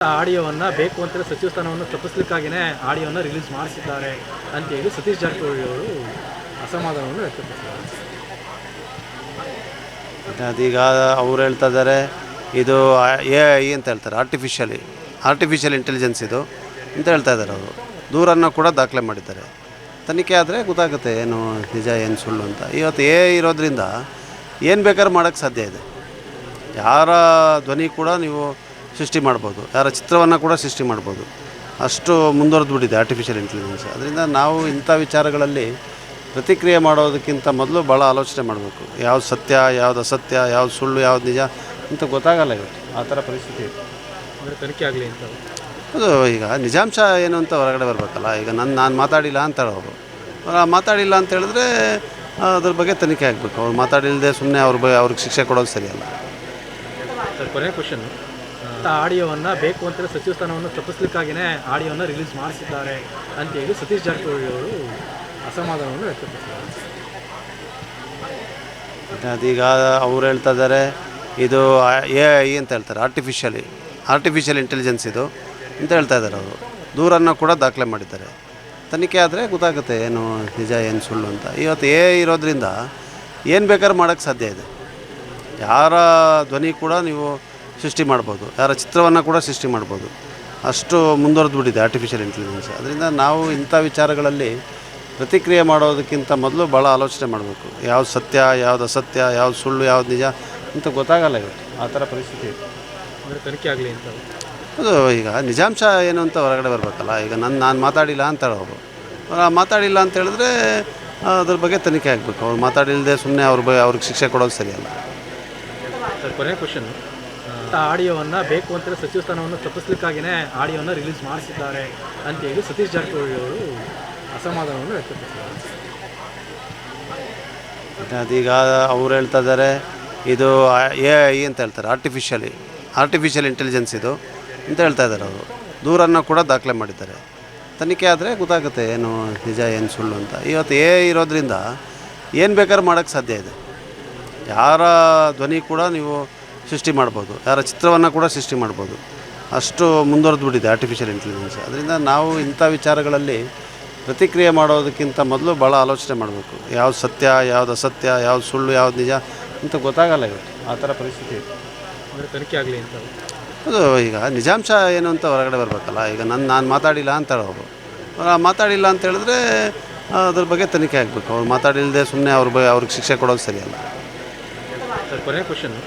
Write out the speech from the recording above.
ಆಡಿಯೋವನ್ನು ಬೇಕು ಅಂತೇಳಿ ಸಚಿವ ಸ್ಥಾನವನ್ನು ತಪ್ಪಿಸ್ಲಿಕ್ಕಾಗಿಯೇ ಆಡಿಯೋವನ್ನು ರಿಲೀಸ್ ಮಾಡಿಸಿದ್ದಾರೆ ಅಂತೇಳಿ ಸತೀಶ್ ಜಾರಕಿಹೊಳಿ ಅವರು ಅಸಮಾಧಾನವನ್ನು ವ್ಯಕ್ತಪಡಿಸಿದ್ದಾರೆ. ಅದೀಗ ಅವ್ರು ಹೇಳ್ತಾ ಇದ್ದಾರೆ ಇದು AI ಅಂತ ಹೇಳ್ತಾರೆ, ಆರ್ಟಿಫಿಷಿಯಲ್ ಇಂಟೆಲಿಜೆನ್ಸ್ ಇದು ಅಂತ ಹೇಳ್ತಾ ಇದ್ದಾರೆ. ಅವರು ದೂರನ್ನು ಕೂಡ ದಾಖಲೆ ಮಾಡಿದ್ದಾರೆ. ತನಿಖೆ ಆದರೆ ಗೊತ್ತಾಗುತ್ತೆ ಏನು ನಿಜ ಏನು ಸುಳ್ಳು ಅಂತ. ಇವತ್ತು AI ಇರೋದ್ರಿಂದ ಏನು ಬೇಕಾದ್ರೂ ಮಾಡೋಕ್ಕೆ ಸಾಧ್ಯ ಇದೆ. ಯಾರ ಧ್ವನಿ ಕೂಡ ನೀವು ಸೃಷ್ಟಿ ಮಾಡ್ಬೋದು, ಯಾರ ಚಿತ್ರವನ್ನು ಕೂಡ ಸೃಷ್ಟಿ ಮಾಡ್ಬೋದು. ಅಷ್ಟು ಮುಂದುವರೆದು ಬಿಟ್ಟಿದೆ ಆರ್ಟಿಫಿಷಿಯಲ್ ಇಂಟೆಲಿಜೆನ್ಸ್. ಅದರಿಂದ ನಾವು ಇಂಥ ವಿಚಾರಗಳಲ್ಲಿ ಪ್ರತಿಕ್ರಿಯೆ ಮಾಡೋದಕ್ಕಿಂತ ಮೊದಲು ಭಾಳ ಆಲೋಚನೆ ಮಾಡಬೇಕು. ಯಾವ್ದು ಸತ್ಯ, ಯಾವ್ದು ಅಸತ್ಯ, ಯಾವ್ದು ಸುಳ್ಳು, ಯಾವ್ದು ನಿಜ ಅಂತ ಗೊತ್ತಾಗಲ್ಲ ಇವತ್ತು. ಆ ಥರ ಪರಿಸ್ಥಿತಿ ಇದೆ. ಅಂದರೆ ತನಿಖೆ ಆಗಲಿ ಅಂತ. ಅದು ಈಗ ನಿಜಾಂಶ ಏನು ಅಂತ ಹೊರಗಡೆ ಬರಬೇಕಲ್ಲ. ಈಗ ನಾನು ಮಾತಾಡಿಲ್ಲ ಅಂತಾರೆ ಅವರು. ಮಾತಾಡಿಲ್ಲ ಅಂತ ಹೇಳಿದ್ರೆ ಅದ್ರ ಬಗ್ಗೆ ತನಿಖೆ ಆಗಬೇಕು. ಅವ್ರು ಮಾತಾಡಿಲ್ಲದೆ ಸುಮ್ಮನೆ ಅವ್ರಿಗೆ ಶಿಕ್ಷೆ ಕೊಡೋದು ಸರಿಯಲ್ಲ. ಸರ್, ಕೊನೆಯ ಕ್ವಶನ್. ಆಡಿಯೋವನ್ನು ಬೇಕು ಅಂತೇಳಿ ಸಚಿವ ಸ್ಥಾನವನ್ನು ತಪ್ಪಿಸ್ಲಿಕ್ಕಾಗಿಯೇ ಆಡಿಯೋವನ್ನು ರಿಲೀಸ್ ಮಾಡಿಸಿದ್ದಾರೆ ಅಂತೇಳಿ ಸತೀಶ್ ಜಾರಕಿಹೊಳಿ ಅವರು ಅಸಮಾಧಾನವನ್ನು ವ್ಯಕ್ತಪಡಿಸಿದ್ದಾರೆ. ಅದೀಗ ಅವ್ರು ಹೇಳ್ತಾ ಇದ್ದಾರೆ ಇದು AI ಅಂತ ಹೇಳ್ತಾರೆ, ಆರ್ಟಿಫಿಷಿಯಲ್ ಇಂಟೆಲಿಜೆನ್ಸ್ ಇದು ಅಂತ ಹೇಳ್ತಾ ಇದ್ದಾರೆ. ಅವರು ದೂರನ್ನು ಕೂಡ ದಾಖಲೆ ಮಾಡಿದ್ದಾರೆ. ತನಿಖೆ ಆದರೆ ಗೊತ್ತಾಗುತ್ತೆ ಏನು ನಿಜ ಏನು ಸುಳ್ಳು ಅಂತ. ಇವತ್ತು AI ಇರೋದ್ರಿಂದ ಏನು ಬೇಕಾದ್ರೂ ಮಾಡೋಕ್ಕೆ ಸಾಧ್ಯ ಇದೆ. ಯಾರ ಧ್ವನಿ ಕೂಡ ನೀವು ಸೃಷ್ಟಿ ಮಾಡ್ಬೋದು, ಯಾರ ಚಿತ್ರವನ್ನು ಕೂಡ ಸೃಷ್ಟಿ ಮಾಡ್ಬೋದು. ಅಷ್ಟು ಮುಂದುವರೆದು ಬಿಟ್ಟಿದೆ ಆರ್ಟಿಫಿಷಿಯಲ್ ಇಂಟೆಲಿಜೆನ್ಸ್. ಅದರಿಂದ ನಾವು ಇಂಥ ವಿಚಾರಗಳಲ್ಲಿ ಪ್ರತಿಕ್ರಿಯೆ ಮಾಡೋದಕ್ಕಿಂತ ಮೊದಲು ಭಾಳ ಆಲೋಚನೆ ಮಾಡಬೇಕು. ಯಾವ್ದು ಸತ್ಯ, ಯಾವ್ದು ಅಸತ್ಯ, ಯಾವ್ದು ಸುಳ್ಳು, ಯಾವ್ದು ನಿಜ ಅಂತ ಗೊತ್ತಾಗಲ್ಲ ಇವತ್ತು. ಆ ಥರ ಪರಿಸ್ಥಿತಿ ಇದೆ. ಅಂದರೆ ತನಿಖೆ ಆಗಲಿ ಅಂತ. ಅದು ಈಗ ನಿಜಾಂಶ ಏನು ಅಂತ ಹೊರಗಡೆ ಬರಬೇಕಲ್ಲ. ಈಗ ನಾನು ಮಾತಾಡಿಲ್ಲ ಅಂತಾರೆ ಅವರು. ಮಾತಾಡಿಲ್ಲ ಅಂತ ಹೇಳಿದ್ರೆ ಅದ್ರ ಬಗ್ಗೆ ತನಿಖೆ ಆಗಬೇಕು. ಅವ್ರು ಮಾತಾಡಿಲ್ಲದೆ ಸುಮ್ಮನೆ ಅವ್ರಿಗೆ ಶಿಕ್ಷೆ ಕೊಡೋದು ಸರಿಯಲ್ಲ. ಸರ್, ಕೊನೆಯ ಕ್ವಶನ್. ಆಡಿಯೋವನ್ನು ಬೇಕು ಅಂತೇಳಿ ಸಚಿವ ಸ್ಥಾನವನ್ನು ತಪ್ಪಿಸ್ಲಿಕ್ಕಾಗಿಯೇ ಆಡಿಯೋವನ್ನು ರಿಲೀಸ್ ಮಾಡಿಸಿದ್ದಾರೆ ಅಂತೇಳಿ ಸತೀಶ್ ಜಾರಕಿಹೊಳಿ ಅವರು ಅಸಮಾಧಾನವನ್ನು ವ್ಯಕ್ತಪಡಿಸಿದ್ದಾರೆ. ಅದೀಗ ಅವ್ರು ಹೇಳ್ತಾ ಇದ್ದಾರೆ ಇದು AI ಅಂತ ಹೇಳ್ತಾರೆ, ಆರ್ಟಿಫಿಷಿಯಲ್ ಇಂಟೆಲಿಜೆನ್ಸ್ ಇದು ಅಂತ ಹೇಳ್ತಾ ಇದ್ದಾರೆ. ಅವರು ದೂರನ್ನು ಕೂಡ ದಾಖಲೆ ಮಾಡಿದ್ದಾರೆ. ತನಿಖೆ ಆದರೆ ಗೊತ್ತಾಗುತ್ತೆ ಏನು ನಿಜ ಏನು ಸುಳ್ಳು ಅಂತ. ಇವತ್ತು AI ಇರೋದ್ರಿಂದ ಏನು ಬೇಕಾದ್ರೂ ಮಾಡೋಕ್ಕೆ ಸಾಧ್ಯ ಇದೆ. ಯಾರ ಧ್ವನಿ ಕೂಡ ನೀವು ಸೃಷ್ಟಿ ಮಾಡ್ಬೋದು, ಯಾರ ಚಿತ್ರವನ್ನು ಕೂಡ ಸೃಷ್ಟಿ ಮಾಡ್ಬೋದು. ಅಷ್ಟು ಮುಂದುವರೆದು ಬಿಟ್ಟಿದೆ ಆರ್ಟಿಫಿಷಿಯಲ್ ಇಂಟೆಲಿಜೆನ್ಸ್. ಅದರಿಂದ ನಾವು ಇಂಥ ವಿಚಾರಗಳಲ್ಲಿ ಪ್ರತಿಕ್ರಿಯೆ ಮಾಡೋದಕ್ಕಿಂತ ಮೊದಲು ಭಾಳ ಆಲೋಚನೆ ಮಾಡಬೇಕು. ಯಾವ್ದು ಸತ್ಯ, ಯಾವ್ದು ಅಸತ್ಯ, ಯಾವ್ದು ಸುಳ್ಳು, ಯಾವ್ದು ನಿಜ ಅಂತ ಗೊತ್ತಾಗಲ್ಲ ಇವತ್ತು. ಆ ಥರ ಪರಿಸ್ಥಿತಿ ಇದೆ. ಅಂದರೆ ತನಿಖೆ ಆಗಲಿ ಅಂತ. ಅದು ಈಗ ನಿಜಾಂಶ ಏನು ಅಂತ ಹೊರಗಡೆ ಬರಬೇಕಲ್ಲ. ಈಗ ನಾನು ಮಾತಾಡಿಲ್ಲ ಅಂತಾರೆ ಅವರು. ಮಾತಾಡಿಲ್ಲ ಅಂತ ಹೇಳಿದ್ರೆ ಅದ್ರ ಬಗ್ಗೆ ತನಿಖೆ ಆಗಬೇಕು. ಅವ್ರು ಮಾತಾಡಿಲ್ಲದೆ ಸುಮ್ಮನೆ ಅವ್ರಿಗೆ ಶಿಕ್ಷೆ ಕೊಡೋದು ಸರಿಯಲ್ಲ. ಸರ್, ಕೊನೆಯ ಕ್ವಶನ್.